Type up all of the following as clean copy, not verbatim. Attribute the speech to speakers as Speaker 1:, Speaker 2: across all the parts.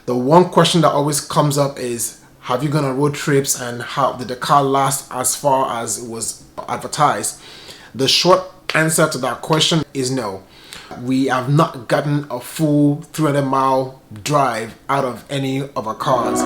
Speaker 1: The one question that always comes up is, have you gone on road trips and how did the car last as far as it was advertised? The short answer to that question is no. We have not gotten a full 300-mile drive out of any of our cars.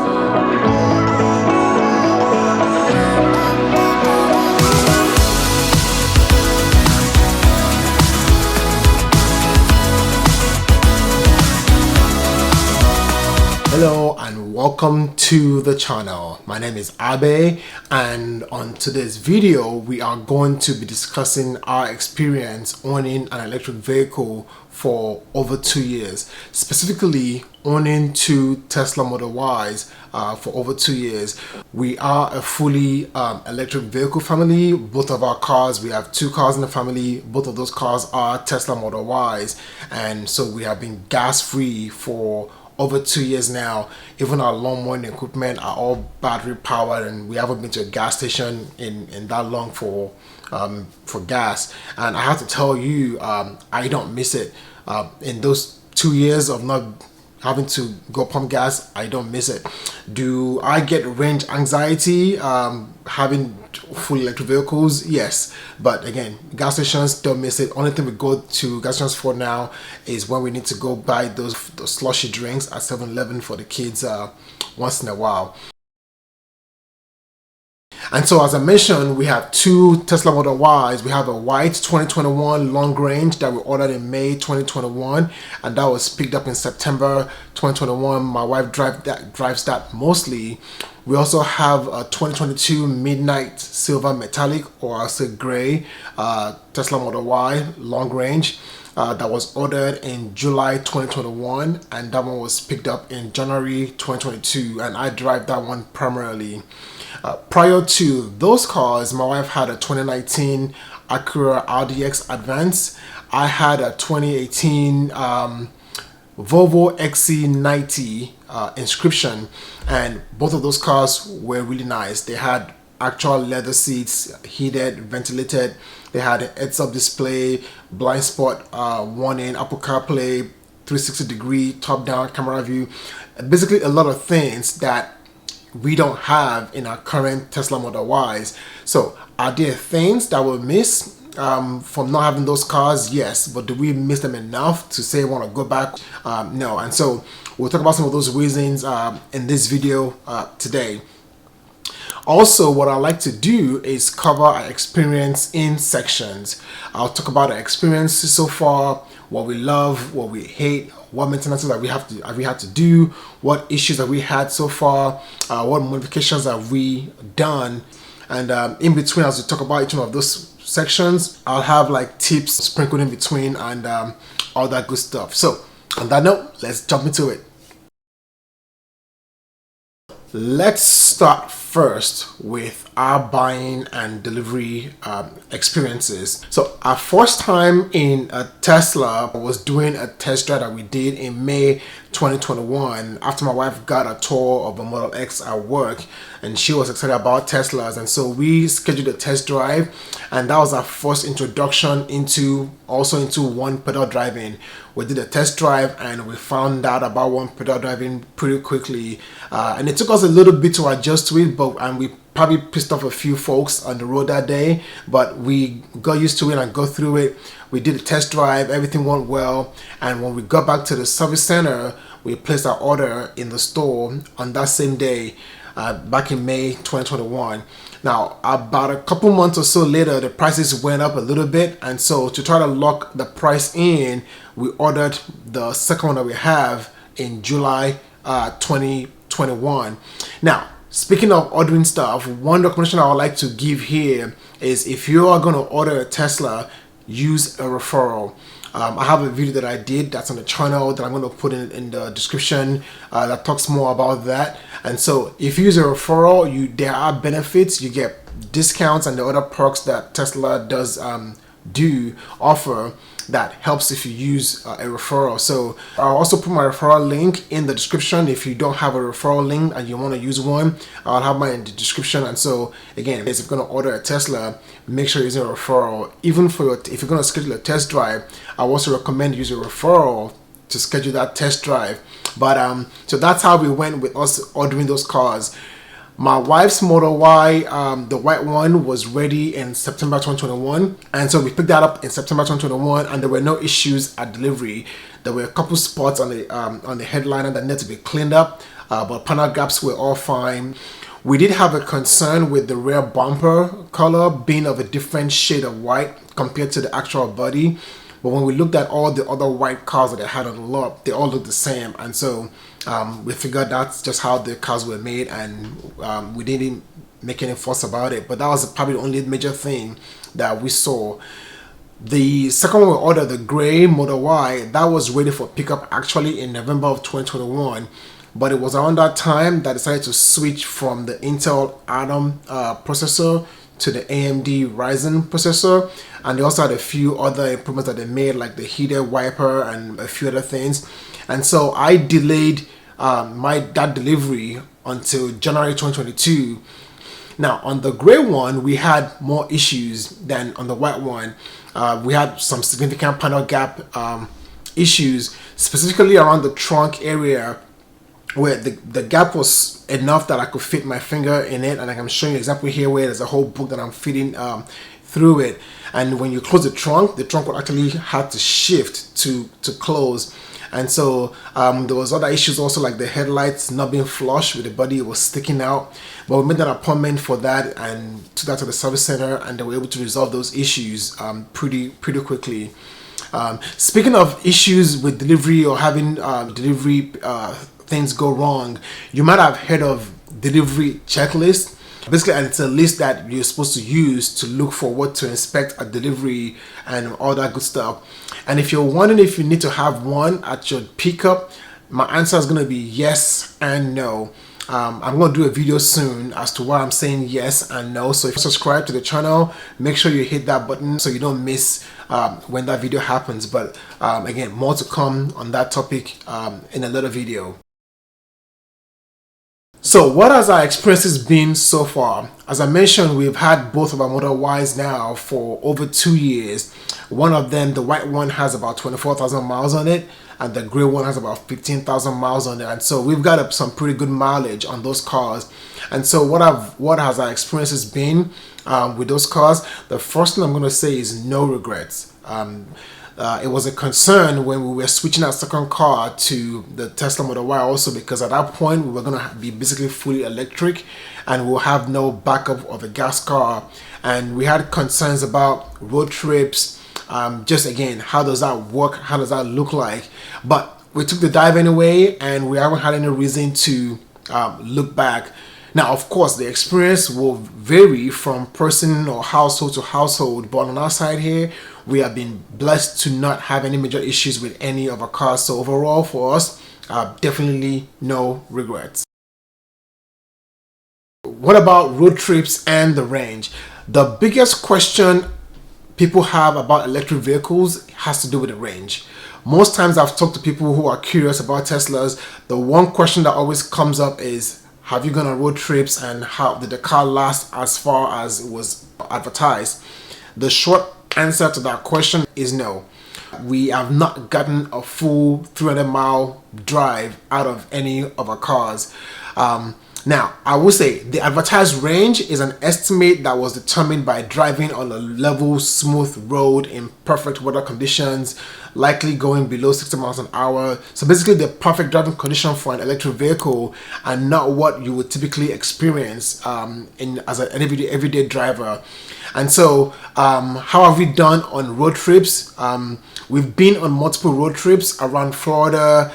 Speaker 1: Hello and welcome to the channel. My name is Abe, and on today's video we are going to be discussing our experience owning an electric vehicle for over 2 years, specifically owning two Tesla Model Ys for over 2 years. We are a fully electric vehicle family. Both of our cars, we have two cars in the family. Both of those cars are Tesla Model Ys, and so we have been gas free for over 2 years now. Even our lawn mowing equipment are all battery powered, and we haven't been to a gas station in that long for gas. And I have to tell you, I don't miss it. In those 2 years of not having to go pump gas, I don't miss it. Do I get range anxiety having full electric vehicles? Yes, but again, gas stations, don't miss it. Only thing we go to gas stations for now is when we need to go buy those slushy drinks at 7-Eleven for the kids once in a while. And so, as I mentioned, we have two Tesla Model Ys. We have a white 2021 long range that we ordered in May 2021, and that was picked up in September 2021. My wife drives that mostly. We also have a 2022 Midnight Silver Metallic, or I'll say gray, Tesla Model Y long range. That was ordered in July 2021, and that one was picked up in January 2022, and I drive that one primarily. Prior to those cars, my wife had a 2019 Acura RDX Advance. I had a 2018 Volvo XC90 Inscription, and both of those cars were really nice. They had actual leather seats, heated, ventilated. They had a heads-up display, blind spot warning, Apple CarPlay, 360-degree top-down camera view. Basically, a lot of things that we don't have in our current Tesla Model Ys. So, are there things that we'll miss from not having those cars? Yes, but do we miss them enough to say we want to go back? No. And so, we'll talk about some of those reasons in this video today. Also, what I like to do is cover our experience in sections. I'll talk about our experience so far, what we love, what we hate, what maintenances that we had to do, what issues that we had so far, what modifications have we done, and in between, as we talk about each one of those sections, I'll have like tips sprinkled in between and all that good stuff. So, on that note, let's jump into it. Let's start first with our buying and delivery experiences. So our first time in a Tesla was doing a test drive that we did in May 2021 after my wife got a tour of a Model X at work, and she was excited about Teslas, and so we scheduled a test drive, and that was our first introduction into one pedal driving. We did a test drive and we found out about one pedal driving pretty quickly, and it took us a little bit to adjust to it, and we probably pissed off a few folks on the road that day, but we got used to it and go through it. We did a test drive, everything went well, and when we got back to the service center, we placed our order in the store on that same day, back in May 2021. Now, about a couple months or so later, the prices went up a little bit, and so to try to lock the price in, we ordered the second one that we have in July 2021. Now, speaking of ordering stuff, one recommendation I would like to give here is if you are going to order a Tesla, use a referral. I have a video that I did that's on the channel that I'm going to put in the description that talks more about that. And so if you use a referral, there are benefits. You get discounts and the other perks that Tesla does offer that helps if you use a referral. So I'll also put my referral link in the description. If you don't have a referral link and you want to use one, I'll have mine in the description. And so again, if you're going to order a Tesla, make sure you're using a referral. Even if you're going to schedule a test drive, I also recommend using a referral to schedule that test drive, But so that's how we went with us ordering those cars. My wife's Model Y, the white one, was ready in September 2021, and so we picked that up in September 2021, and there were no issues at delivery. There were a couple spots on the headliner that needed to be cleaned up, but panel gaps were all fine. We did have a concern with the rear bumper color being of a different shade of white compared to the actual body. But when we looked at all the other white cars that they had on the lot, they all looked the same. And so we figured that's just how the cars were made, and we didn't make any fuss about it. But that was probably the only major thing that we saw. The second one we ordered, the gray Model Y, that was ready for pickup actually in November of 2021. But it was around that time that I decided to switch from the Intel Atom processor to the AMD Ryzen processor, and they also had a few other improvements that they made, like the heated wiper and a few other things. And so I delayed that delivery until January 2022. Now on the gray one, we had more issues than on the white one. We had some significant panel gap issues, specifically around the trunk area, where the gap was enough that I could fit my finger in it, and I'm showing you an example here where there's a whole book that I'm fitting through it. And when you close the trunk would actually have to shift to close. And so there was other issues also, like the headlights not being flush with the body, it was sticking out. But we made an appointment for that and took that to the service center, and they were able to resolve those issues pretty quickly. Speaking of issues with delivery or having delivery things go wrong, you might have heard of delivery checklist. Basically, it's a list that you're supposed to use to look for what to inspect at delivery and all that good stuff. And if you're wondering if you need to have one at your pickup, my answer is going to be yes and no. I'm going to do a video soon as to why I'm saying yes and no. So if you subscribe to the channel, make sure you hit that button so you don't miss when that video happens. But again, more to come on that topic in another video. So what has our experiences been so far? As I mentioned, we've had both of our Model Ys now for over 2 years. One of them, the white one, has about 24,000 miles on it, and the gray one has about 15,000 miles on it. And so we've got some pretty good mileage on those cars. And so what has our experiences been with those cars? The first thing I'm going to say is no regrets. It was a concern when we were switching our second car to the Tesla Model Y also, because at that point we were going to be basically fully electric and we'll have no backup of a gas car. And we had concerns about road trips, just again, how does that work? How does that look like? But we took the dive anyway, and we haven't had any reason to look back. Now, of course, the experience will vary from person or household to household, but on our side here, we have been blessed to not have any major issues with any of our cars. So overall, for us, definitely no regrets. What about road trips and the range? The biggest question people have about electric vehicles has to do with the range. Most times I've talked to people who are curious about Teslas. The one question that always comes up is, have you gone on road trips, and how did the car last as far as it was advertised? The short answer to that question is no. We have not gotten a full 300-mile drive out of any of our cars. Now, I will say the advertised range is an estimate that was determined by driving on a level, smooth road in perfect weather conditions, likely going below 60 miles an hour. So basically the perfect driving condition for an electric vehicle, and not what you would typically experience as an everyday driver. And so how have we done on road trips? We've been on multiple road trips around Florida,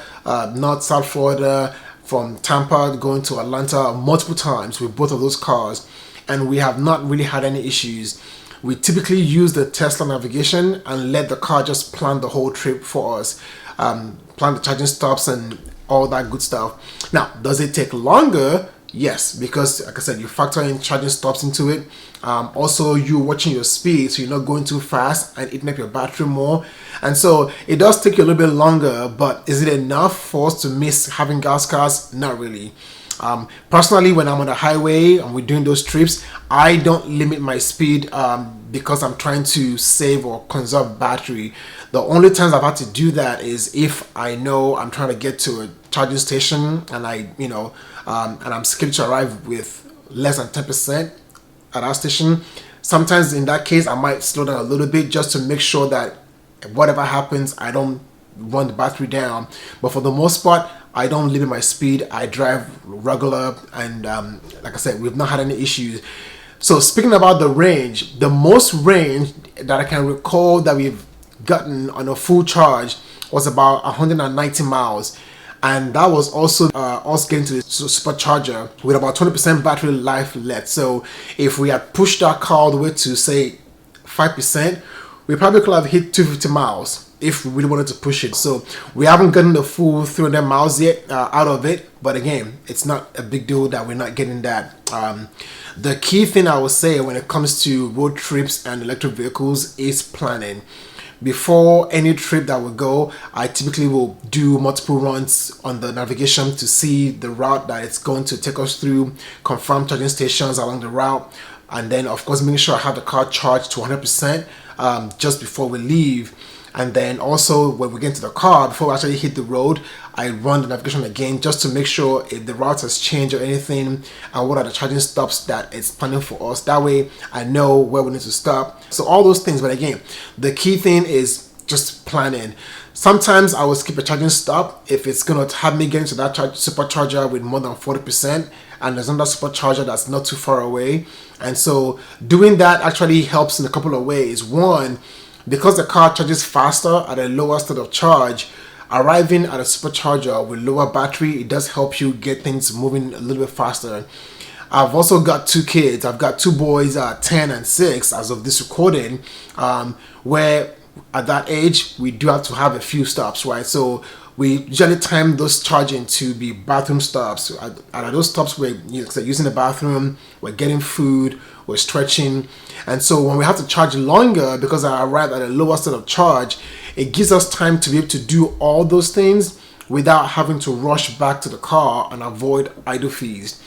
Speaker 1: North, South Florida, from Tampa going to Atlanta multiple times with both of those cars, and we have not really had any issues. We typically use the Tesla navigation and let the car just plan the whole trip for us, plan the charging stops and all that good stuff. Now, does it take longer? Yes, because like I said, you factor in charging stops into it. Also, you watching your speed, so you're not going too fast and eating up your battery more. And so it does take you a little bit longer, but is it enough for us to miss having gas cars? Not really. Personally, when I'm on the highway and we're doing those trips, I don't limit my speed because I'm trying to save or conserve battery. The only times I've had to do that is if I know I'm trying to get to a charging station and and I'm scheduled to arrive with less than 10% at our station, sometimes in that case I might slow down a little bit just to make sure that whatever happens I don't run the battery down. But for the most part, I don't limit my speed. I drive regular, and like I said, we've not had any issues. So speaking about the range, the most range that I can recall that we've gotten on a full charge was about 190 miles, and that was also us getting to the supercharger with about 20% battery life left. So if we had pushed our car all the way to say 5%, we probably could have hit 250 miles if we really wanted to push it. So we haven't gotten the full 300 miles yet out of it, but again, it's not a big deal that we're not getting that. The key thing I would say when it comes to road trips and electric vehicles is planning. Before any trip that we go, I typically will do multiple runs on the navigation to see the route that it's going to take us through, confirm charging stations along the route, and then of course making sure I have the car charged to 100% just before we leave. And then also when we get into the car, before we actually hit the road, I run the navigation again just to make sure if the route has changed or anything, and what are the charging stops that it's planning for us. That way I know where we need to stop. So all those things. But again, the key thing is just planning. Sometimes I will skip a charging stop if it's going to have me get into that supercharger with more than 40%, and there's another supercharger that's not too far away. And so doing that actually helps in a couple of ways. One, because the car charges faster at a lower state of charge, arriving at a supercharger with lower battery, it does help you get things moving a little bit faster. I've also got two kids. I've got two boys, 10 and 6 as of this recording, where at that age we do have to have a few stops, right? So we usually time those charging to be bathroom stops. At those stops we're using the bathroom, we're getting food, we're stretching. And so when we have to charge longer because I arrived at a lower state of charge, it gives us time to be able to do all those things without having to rush back to the car and avoid idle fees.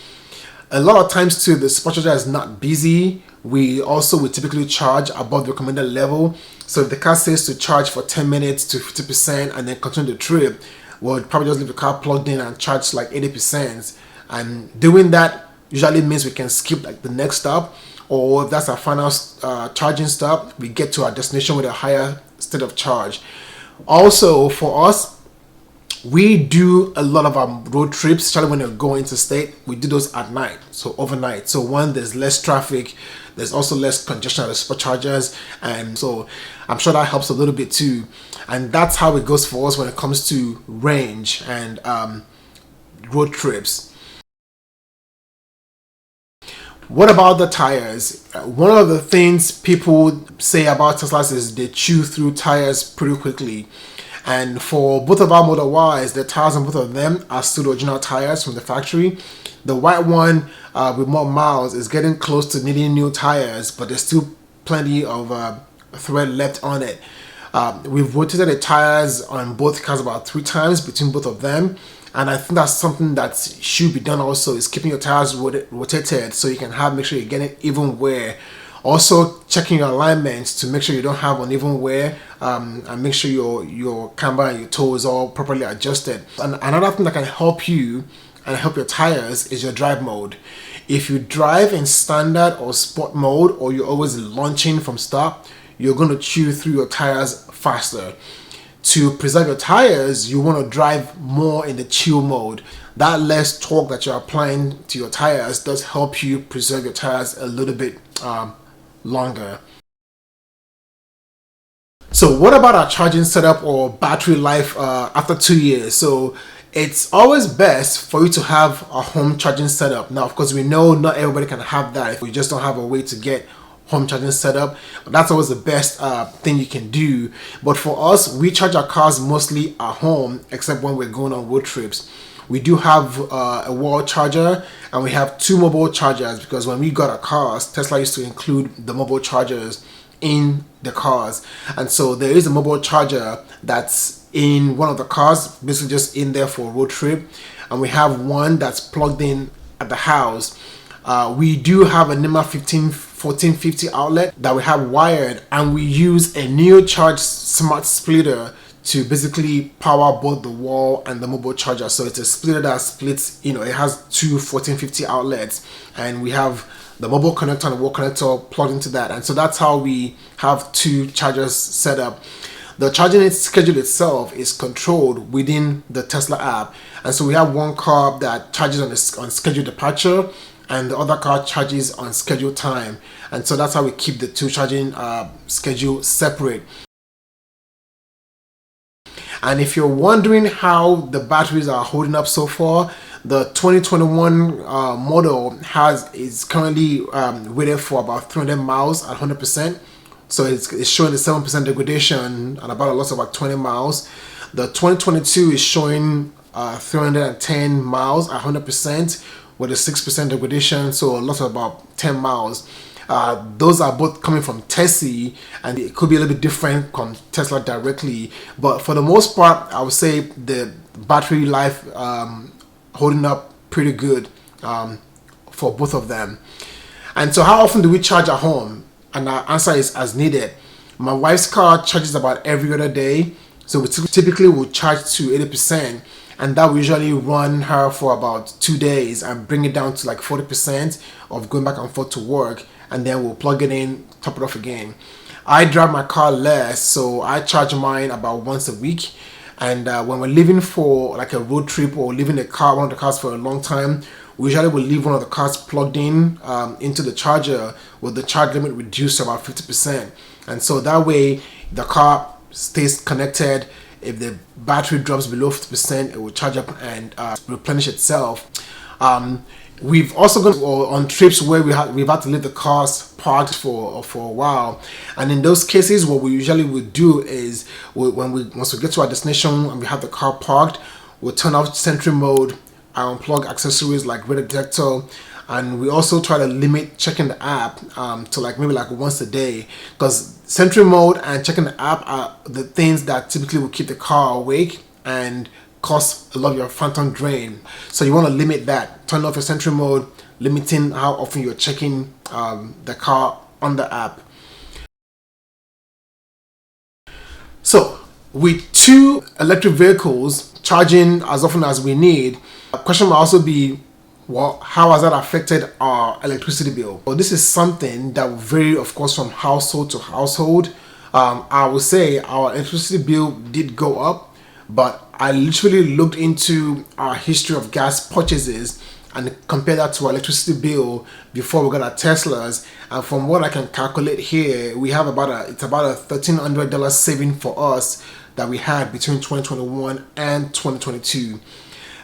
Speaker 1: A lot of times too, the supercharger is not busy. We typically charge above the recommended level. So if the car says to charge for 10 minutes to 50% and then continue the trip, we'll probably just leave the car plugged in and charge like 80%. And doing that usually means we can skip like the next stop, or if that's our final charging stop, we get to our destination with a higher state of charge. Also for us, we do a lot of our road trips, especially when you're going interstate. We do those at night, so overnight. So one, there's less traffic, there's also less congestion at the superchargers, and so I'm sure that helps a little bit too. And that's how it goes for us when it comes to range and road trips. What about the tires? One of the things people say about Teslas is they chew through tires pretty quickly. And for both of our Model Ys, the tires on both of them are still the original tires from the factory. The white one with more miles is getting close to needing new tires, but there's still plenty of thread left on it. We've rotated the tires on both cars about 3 times between both of them. And I think that's something that should be done also, is keeping your tires rotated so you can make sure you're getting even wear. Also checking your alignments to make sure you don't have uneven wear, and make sure your camber and your toe is all properly adjusted. And another thing that can help you and help your tires is your drive mode. If you drive in standard or sport mode, or you're always launching from stop, you're going to chew through your tires faster. To preserve your tires, you want to drive more in the chill mode. That less torque that you're applying to your tires does help you preserve your tires a little bit longer. So what about our charging setup or battery life after 2 years? So it's always best for you to have a home charging setup. Now, of course, we know not everybody can have that if you just don't have a way to get home charging setup, but that's always the best thing you can do. But for us, we charge our cars mostly at home, except when we're going on road trips. We do have a wall charger, and we have 2 mobile chargers, because when we got our cars, Tesla used to include the mobile chargers in the cars. And so there is a mobile charger that's in one of the cars, basically just in there for a road trip, and we have one that's plugged in at the house. We do have a NEMA 1450 outlet that we have wired, and we use a NeoCharge smart splitter to basically power both the wall and the mobile charger. So it's a splitter that splits, it has two 1450 outlets, and we have the mobile connector and the wall connector plugged into that. And so that's how we have two chargers set up. The charging schedule itself is controlled within the Tesla app. And so we have one car that charges on scheduled departure, and the other car charges on scheduled time. And so that's how we keep the two charging schedule separate. And if you're wondering how the batteries are holding up so far, the 2021 model is currently rated for about 300 miles at 100%. So it's showing a 7% degradation and about a loss of about 20 miles. The 2022 is showing 310 miles at 100% with a 6% degradation, so a loss of about 10 miles. Those are both coming from Tessie, and it could be a little bit different from Tesla directly, but for the most part I would say the battery life holding up pretty good for both of them. And so how often do we charge at home? And our answer is as needed. My wife's car charges about every other day, so we typically will charge to 80%, and that will usually run her for about 2 days and bring it down to like 40% of going back and forth to work, and then we'll plug it in, top it off again. I drive my car less, so I charge mine about once a week. And when we're leaving for like a road trip or leaving one of the cars for a long time, we usually will leave one of the cars plugged in into the charger with the charge limit reduced to about 50%. And so that way the car stays connected. If the battery drops below 50%, it will charge up and replenish itself. We've also gone on trips where we've had to leave the cars parked for a while, and in those cases what we usually would do is once we get to our destination and we have the car parked, we'll turn off Sentry mode, unplug accessories like radar detector, and we also try to limit checking the app to maybe once a day, because Sentry mode and checking the app are the things that typically will keep the car awake and cause a lot of your phantom drain. So you want to limit that. Turn off your Sentry mode, limiting how often you're checking the car on the app. So with two electric vehicles charging as often as we need, a question might also be, well, how has that affected our electricity bill? Well, this is something that will vary, of course, from household to household. I would say our electricity bill did go up, but I literally looked into our history of gas purchases and compared that to our electricity bill before we got our Teslas, and from what I can calculate here, we have about a $1,300 saving for us that we had between 2021 and 2022.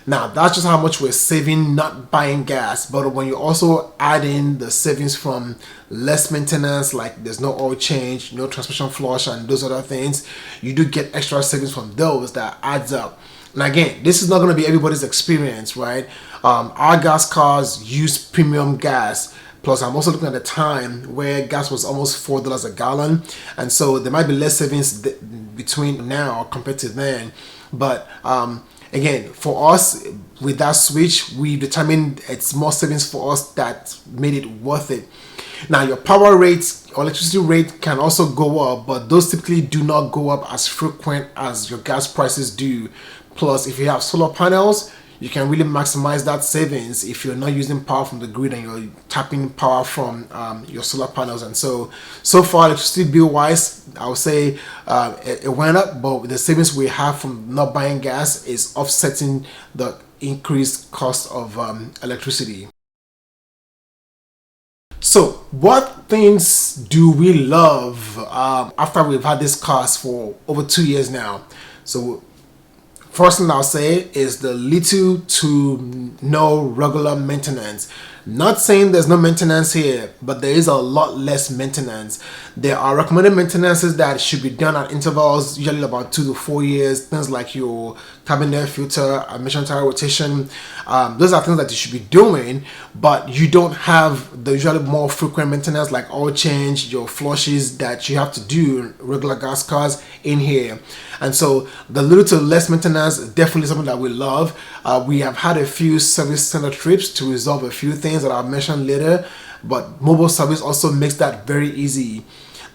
Speaker 1: Now that's just how much we're saving not buying gas, but when you also add in the savings from less maintenance, like there's no oil change, no transmission flush, and those other things, you do get extra savings from those that adds up. And again, this is not going to be everybody's experience, right? Our gas cars use premium gas. Plus, I'm also looking at a time where gas was almost $4 a gallon, and so there might be less savings between now compared to then. But again, for us, with that switch, we determined it's more savings for us that made it worth it. Now, your power rates, electricity rate can also go up, but those typically do not go up as frequent as your gas prices do. Plus, if you have solar panels, you can really maximize that savings if you're not using power from the grid and you're tapping power from your solar panels. And so far, electricity bill wise, I would say it went up, but the savings we have from not buying gas is offsetting the increased cost of electricity. So what things do we love after we've had these cars for over 2 years now? So first thing I'll say is the little to no regular maintenance. Not saying there's no maintenance here, but there is a lot less maintenance. There are recommended maintenances that should be done at intervals, usually about 2 to 4 years. Things like your cabin air filter, emission tire rotation. Those are things that you should be doing, but you don't have the usually more frequent maintenance like oil change, your flushes that you have to do in regular gas cars in here. And so the little to less maintenance is definitely something that we love. We have had a few service center trips to resolve a few things that I'll mention later, but mobile service also makes that very easy.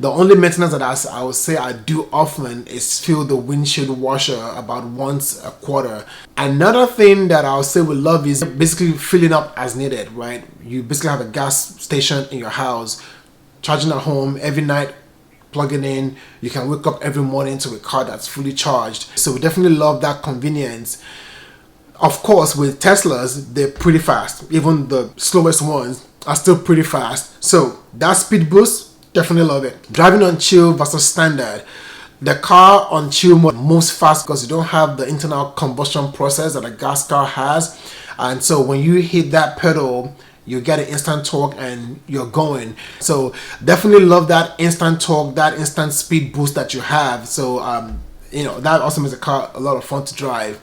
Speaker 1: The only maintenance that I would say I do often is fill the windshield washer about once a quarter. Another thing that I would say we love is basically filling up as needed, right? You basically have a gas station in your house, charging at home every night, plugging in. You can wake up every morning to a car that's fully charged. So we definitely love that convenience. Of course, with Teslas, they're pretty fast. Even the slowest ones are still pretty fast. So that speed boost, definitely love it. Driving on chill versus standard. The car on chill mode moves fast because you don't have the internal combustion process that a gas car has. And so when you hit that pedal, you get an instant torque and you're going. So definitely love that instant torque, that instant speed boost that you have. So, that also makes the car a lot of fun to drive.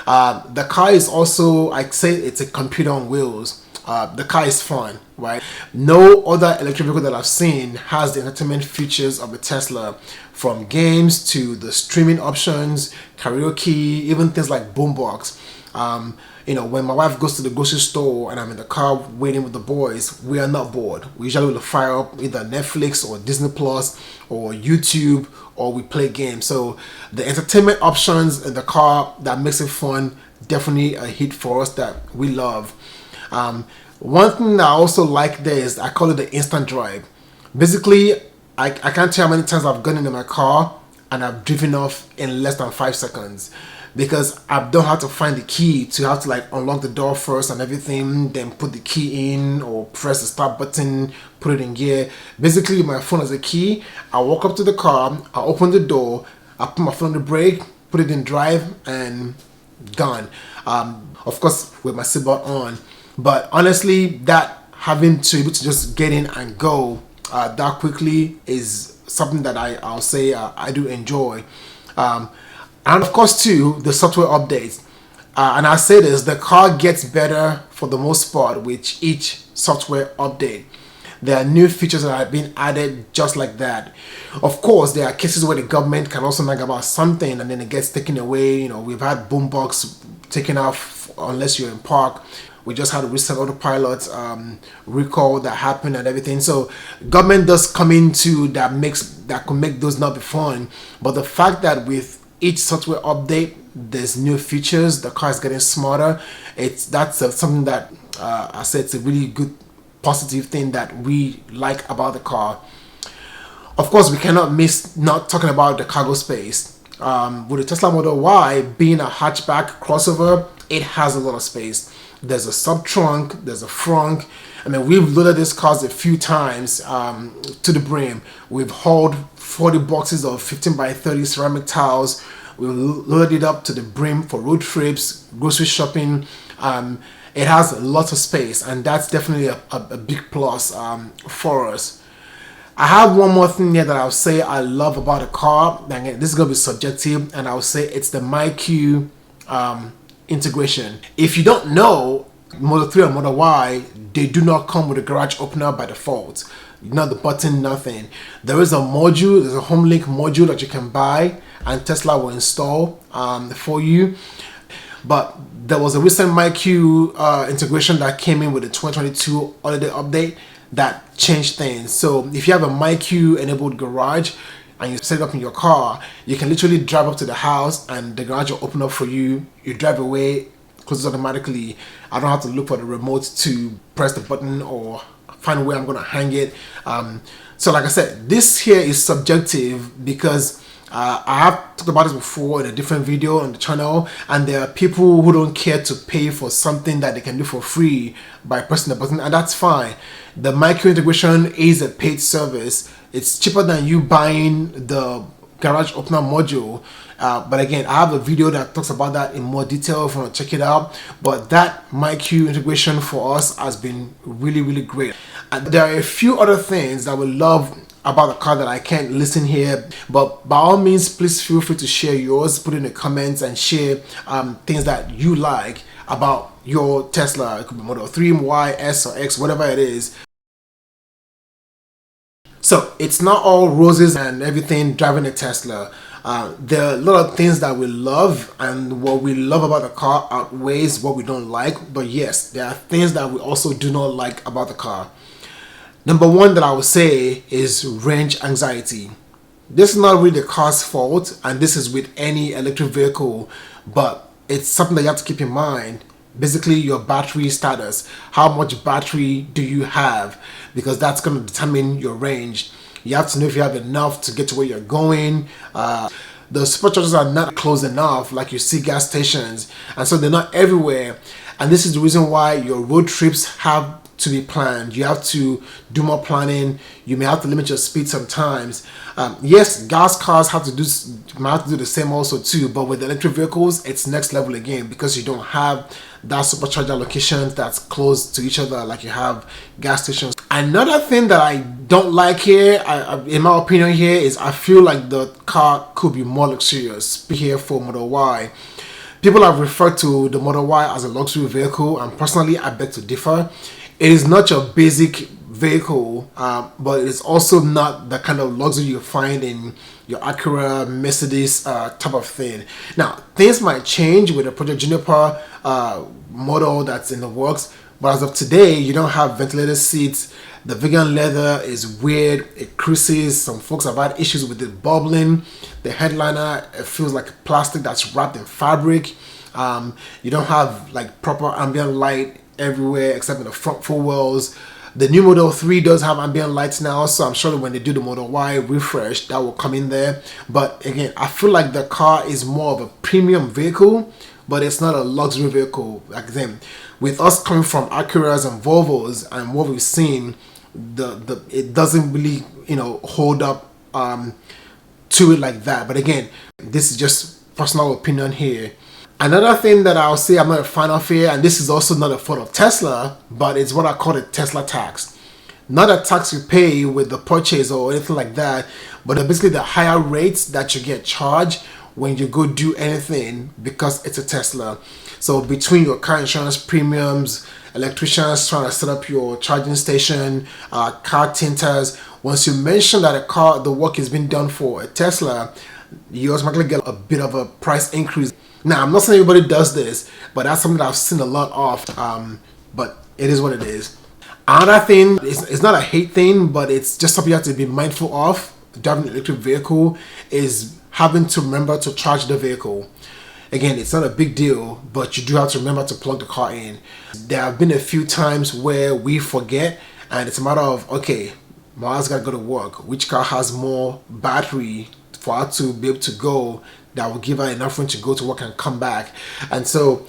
Speaker 1: The car is also, I'd say it's a computer on wheels. The car is fun, right? No other electric vehicle that I've seen has the entertainment features of a Tesla, from games to the streaming options, karaoke, even things like boombox. When my wife goes to the grocery store and I'm in the car waiting with the boys, we are not bored. We usually will fire up either Netflix or Disney Plus or YouTube, or we play games. So the entertainment options in the car that makes it fun, definitely a hit for us that we love. One thing I also like there is I call it the instant drive. Basically, I can't tell how many times I've gone into my car and I've driven off in less than 5 seconds, because I don't have to find the key to have to like unlock the door first and everything, then put the key in or press the start button, put it in gear. Basically, my phone has a key. I walk up to the car, I open the door, I put my foot on the brake, put it in drive, and gone. Of course, with my seatbelt on. But honestly, that having to be able to just get in and go that quickly is something that I'll say I do enjoy. And of course too, the software updates. And I say this, the car gets better for the most part with each software update. There are new features that are being added just like that. Of course, there are cases where the government can also nag about something and then it gets taken away. We've had boombox taken off unless you're in park. We just had a recent autopilot recall that happened and everything. So government does come into that could make those not be fun. But the fact that with each software update there's new features, the car is getting smarter, that's something that I said it's a really good positive thing that we like about the car. Of course, we cannot miss not talking about the cargo space. With the Tesla Model Y being a hatchback crossover, it has a lot of space. There's a sub trunk, there's a frunk. I mean, we've loaded these cars a few times to the brim. We've hauled 40 boxes of 15 by 30 ceramic tiles. We loaded it up to the brim for road trips, grocery shopping. It has lots of space, and that's definitely a big plus for us. I have one more thing here that I'll say I love about the car. Again, this is going to be subjective, and I'll say it's the MyQ integration. If you don't know, Model 3 and Model Y, they do not come with a garage opener by default. Not the button, nothing. There is a module, there's a HomeLink module that you can buy and Tesla will install for you. But there was a recent MyQ integration that came in with the 2022 holiday update that changed things. So if you have a MyQ enabled garage and you set it up in your car, you can literally drive up to the house and the garage will open up for you. You drive away, closes automatically. I don't have to look for the remote to press the button or find where I'm going to hang it. So like I said, this here is subjective because I have talked about this before in a different video on the channel, and there are people who don't care to pay for something that they can do for free by pressing the button, and that's fine. The MyQ integration is a paid service. It's cheaper than you buying the garage opener module. But again, I have a video that talks about that in more detail if you want to check it out. But that MyQ integration for us has been really, really great. And there are a few other things that we love about the car that I can't listen here, but by all means, please feel free to share yours, put in the comments and share things that you like about your Tesla. It could be Model 3, Y, S or X, whatever it is. So it's not all roses and everything driving a Tesla. There are a lot of things that we love, and what we love about the car outweighs what we don't like. But yes, there are things that we also do not like about the car. Number one that I would say is range anxiety. This is not really the car's fault, and this is with any electric vehicle, but it's something that you have to keep in mind. Basically, your battery status. How much battery do you have? Because that's going to determine your range. You have to know if you have enough to get to where you're going. The superchargers are not close enough like you see gas stations, and so they're not everywhere. And this is the reason why your road trips have to be planned. You have to do more planning. You may have to limit your speed sometimes. Yes, gas cars might have to do the same also too, but with electric vehicles, it's next level again, because you don't have that supercharger locations that's close to each other like you have gas stations. Another thing that I don't like here, in my opinion here, is I feel like the car could be more luxurious. Here for Model Y. People have referred to the Model Y as a luxury vehicle, and personally I beg to differ. It is not your basic vehicle, but it's also not the kind of luxury you find in your Acura, Mercedes type of thing. Now, things might change with the Project Juniper model that's in the works, but as of today, you don't have ventilated seats. The vegan leather is weird. It creases. Some folks have had issues with it bubbling. The headliner, it feels like plastic that's wrapped in fabric. You don't have like proper ambient light everywhere except in the front four wheels. The new Model 3 does have ambient lights now, so I'm sure that when they do the Model Y refresh, that will come in there. But again, I feel like the car is more of a premium vehicle, but it's not a luxury vehicle. Like them, with us coming from Acuras and Volvos and what we've seen, it doesn't really hold up to it like that. But again, this is just personal opinion here. Another thing that I'll say I'm not a fan of here, and this is also not a fault of Tesla, but it's what I call the Tesla tax. Not a tax you pay with the purchase or anything like that, but basically the higher rates that you get charged when you go do anything because it's a Tesla. So between your car insurance premiums, electricians trying to set up your charging station, car tinters, once you mention that the work is being done for a Tesla, you automatically get a bit of a price increase. Now, I'm not saying everybody does this, but that's something that I've seen a lot of, but it is what it is. Another thing, it's not a hate thing, but it's just something you have to be mindful of. Driving an electric vehicle is having to remember to charge the vehicle. Again, it's not a big deal, but you do have to remember to plug the car in. There have been a few times where we forget, and it's a matter of, okay, Mara's got to go to work. Which car has more battery for her to be able to go that will give her enough room to go to work and come back? And so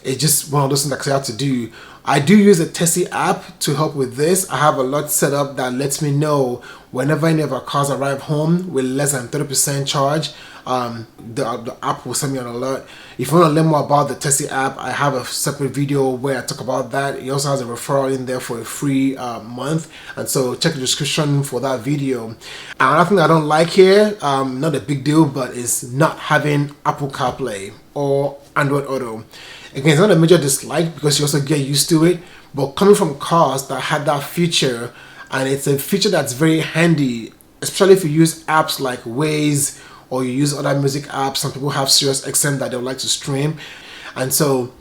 Speaker 1: it's just one of those things that I have to do. I do use a Tessie app to help with this. I have a lot set up that lets me know whenever any of our cars arrive home with less than 30% charge. The app will send me an alert. If you want to learn more about the Tessie app, I have a separate video where I talk about that. It also has a referral in there for a free month, and so check the description for that video. Another thing I don't like here, not a big deal, but is not having Apple CarPlay or Android Auto. Again, it's not a major dislike because you also get used to it, but coming from cars that had that feature, and it's a feature that's very handy, especially if you use apps like Waze or you use other music apps. Some people have SiriusXM that they would like to stream, and so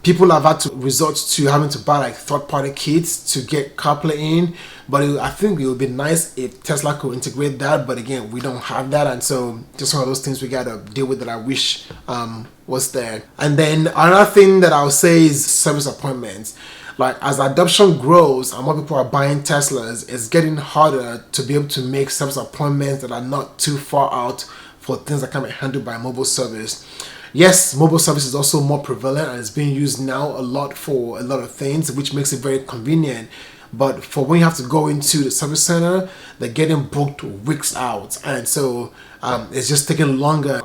Speaker 1: people have had to resort to having to buy like third-party kits to get CarPlay in. But I think it would be nice if Tesla could integrate that, but again, we don't have that, and so just one of those things we gotta deal with that I wish was there. And then another thing that I'll say is service appointments. Like, as adoption grows and more people are buying Teslas, it's getting harder to be able to make service appointments that are not too far out for things that can be handled by mobile service. Yes, mobile service is also more prevalent and it's being used now a lot for a lot of things, which makes it very convenient. But for when you have to go into the service center, they're getting booked weeks out, and so it's just taking longer.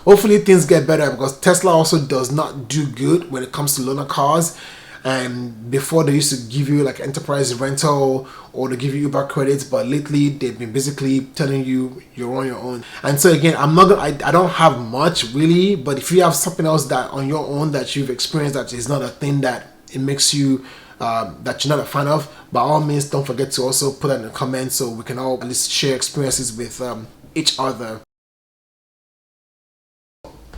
Speaker 1: Hopefully things get better, because Tesla also does not do good when it comes to loaner cars. And before, they used to give you like enterprise rental or they give you Uber credits, but lately they've been basically telling you you're on your own. And so again, I don't have much really, but if you have something else that on your own that you've experienced that is not a thing that it makes you that you're not a fan of, by all means don't forget to also put it in the comments so we can all at least share experiences with each other.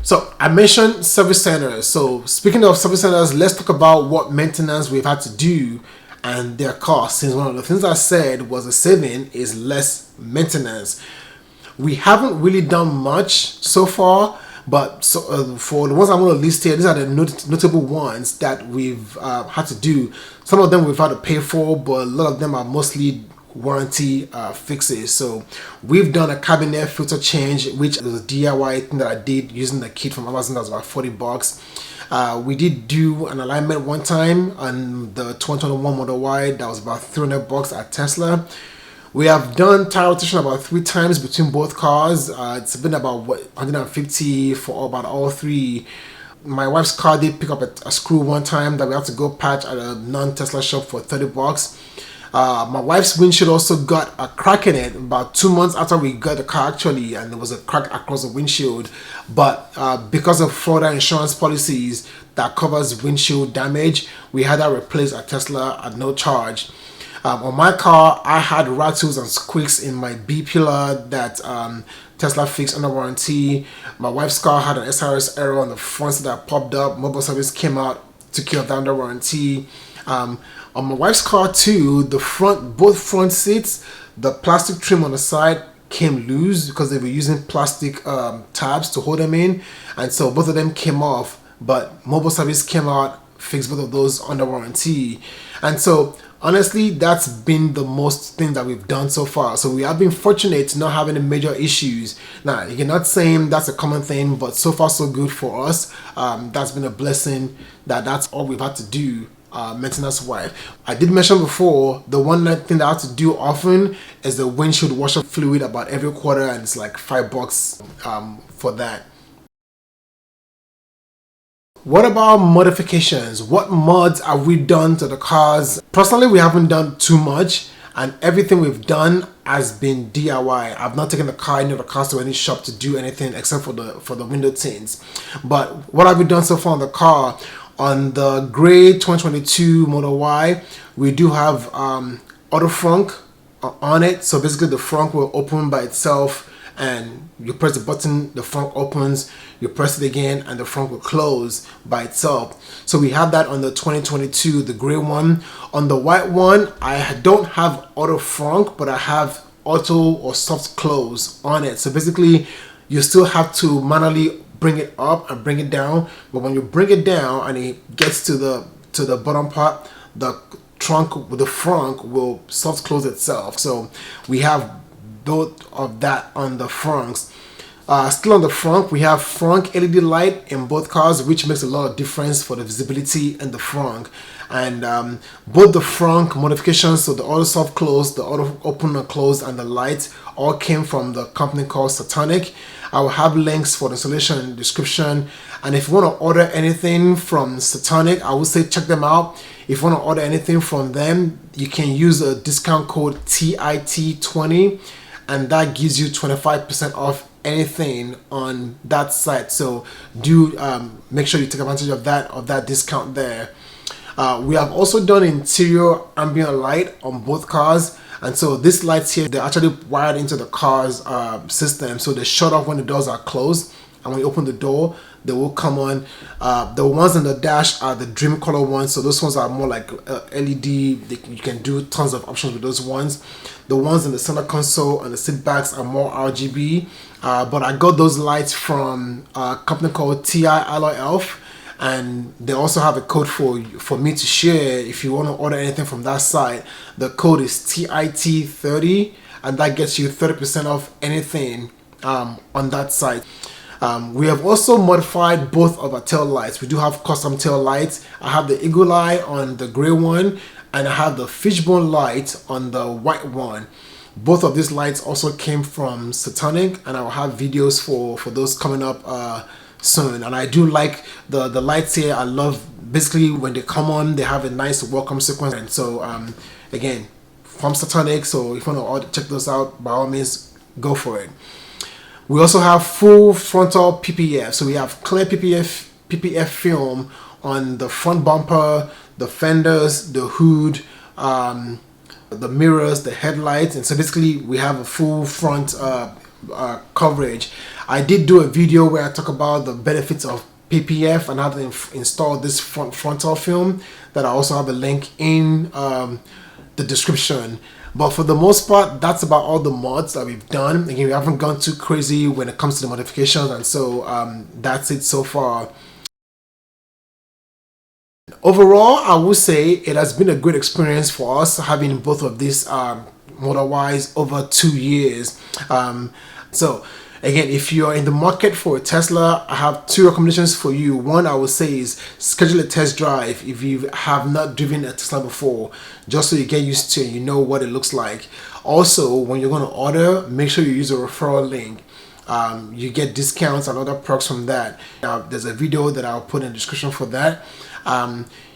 Speaker 1: So I mentioned service centers. So speaking of service centers, let's talk about what maintenance we've had to do and their cost, since one of the things I said was a saving is less maintenance. We haven't really done much so far, but for the ones I'm going to list here, these are the notable ones that we've had to do. Some of them we've had to pay for, but a lot of them are mostly warranty fixes. So we've done a cabinet filter change, which was a DIY thing that I did using the kit from Amazon. That was about $40. We did do an alignment one time on the 2021 Model Y. That was about $300 at Tesla. We have done tire rotation about 3 times between both cars. It's been about 150 for about all 3. My wife's car did pick up a screw one time that we had to go patch at a non-Tesla shop for $30. My wife's windshield also got a crack in it about 2 months after we got the car actually, and there was a crack across the windshield. But because of Florida insurance policies that covers windshield damage, we had that replaced at Tesla at no charge. On my car, I had rattles and squeaks in my B pillar that Tesla fixed under warranty. My wife's car had an SRS error on the front that popped up. Mobile service came out, took care of that under warranty. On my wife's car too, both front seats, the plastic trim on the side came loose because they were using plastic tabs to hold them in, and so both of them came off. But mobile service came out, fixed both of those under warranty, and so honestly, that's been the most thing that we've done so far. So we have been fortunate to not have any major issues. Now, you're not saying that's a common thing, but so far so good for us. That's been a blessing that's all we've had to do maintenance wise. I did mention before, the one thing that I have to do often is the windshield washer fluid about every quarter, and it's like $5 for that. What about modifications? What mods have we done to the cars? Personally, we haven't done too much, and everything we've done has been DIY. I've not taken the car into the cars to any shop to do anything except for the window tints. But what have we done so far on the car? On the gray 2022 Model Y, we do have auto frunk on it. So basically the frunk will open by itself, and you press the button, the front opens, you press it again, and the front will close by itself. So we have that on the 2022, the gray one. On the white one, I don't have auto front, but I have auto or soft close on it. So basically, you still have to manually bring it up and bring it down. But when you bring it down and it gets to the bottom part, the trunk with the front will soft close itself. So we have both of that on the fronts. Still on the front, we have front LED light in both cars, which makes a lot of difference for the visibility in the front. And both the front modifications, so the auto soft close, the auto open and close, and the light all came from the company called Satonic. I will have links for the installation in the description. And if you want to order anything from Satonic, I would say check them out. If you want to order anything from them, you can use a discount code TIT20, and that gives you 25% off anything on that site. So do make sure you take advantage of that discount there. We have also done interior ambient light on both cars, and so these lights here, they're actually wired into the car's system, so they shut off when the doors are closed, and when you open the door they will come on. The ones on the dash are the dream color ones, so those ones are more like LED. You can do tons of options with those ones. The ones in the center console and the seat backs are more RGB, but I got those lights from a company called TI Alloy Elf, and they also have a code for me to share if you want to order anything from that site. The code is TIT30, and that gets you 30% off anything on that site. We have also modified both of our tail lights. We do have custom tail lights. I have the eagle eye on the gray one, and I have the fishbone light on the white one. Both of these lights also came from Satonic, and I will have videos for those coming up soon. And I do like the lights here. I love, basically when they come on, they have a nice welcome sequence. And so again, from Satonic, so if you want to check those out, by all means go for it. We also have full frontal PPF. So we have clear PPF film on the front bumper, the fenders, the hood, the mirrors, the headlights, and so basically we have a full front coverage. I did do a video where I talk about the benefits of PPF and how to install this frontal film, that I also have a link in the description. But for the most part, that's about all the mods that we've done. Again, we haven't gone too crazy when it comes to the modifications, and so that's it so far. Overall, I would say it has been a great experience for us having both of these Model Ys over 2 years. So again, if you're in the market for a Tesla, I have 2 recommendations for you. One, I would say, is schedule a test drive if you have not driven a Tesla before, just so you get used to it, you know what it looks like. Also, when you're going to order, make sure you use a referral link. You get discounts and other perks from that. There's a video that I'll put in the description for that.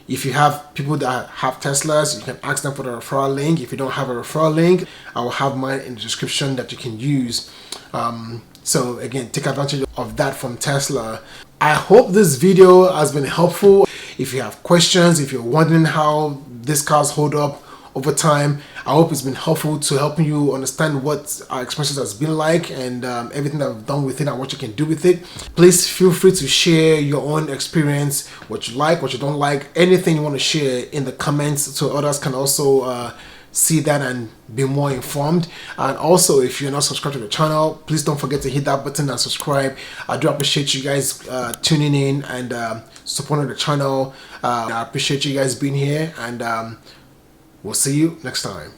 Speaker 1: If you have people that have Teslas, you can ask them for the referral link. If you don't have a referral link, I will have mine in the description that you can use. So again, take advantage of that from Tesla. I hope this video has been helpful. If you have questions, if you're wondering how these cars hold up over time, I hope it's been helpful to helping you understand what our experiences has been like, and everything that I've done with it and what you can do with it. Please feel free to share your own experience, what you like, what you don't like, anything you want to share in the comments, so others can also see that and be more informed. And also, if you're not subscribed to the channel, please don't forget to hit that button and subscribe. I do appreciate you guys tuning in and supporting the channel. I appreciate you guys being here, and we'll see you next time.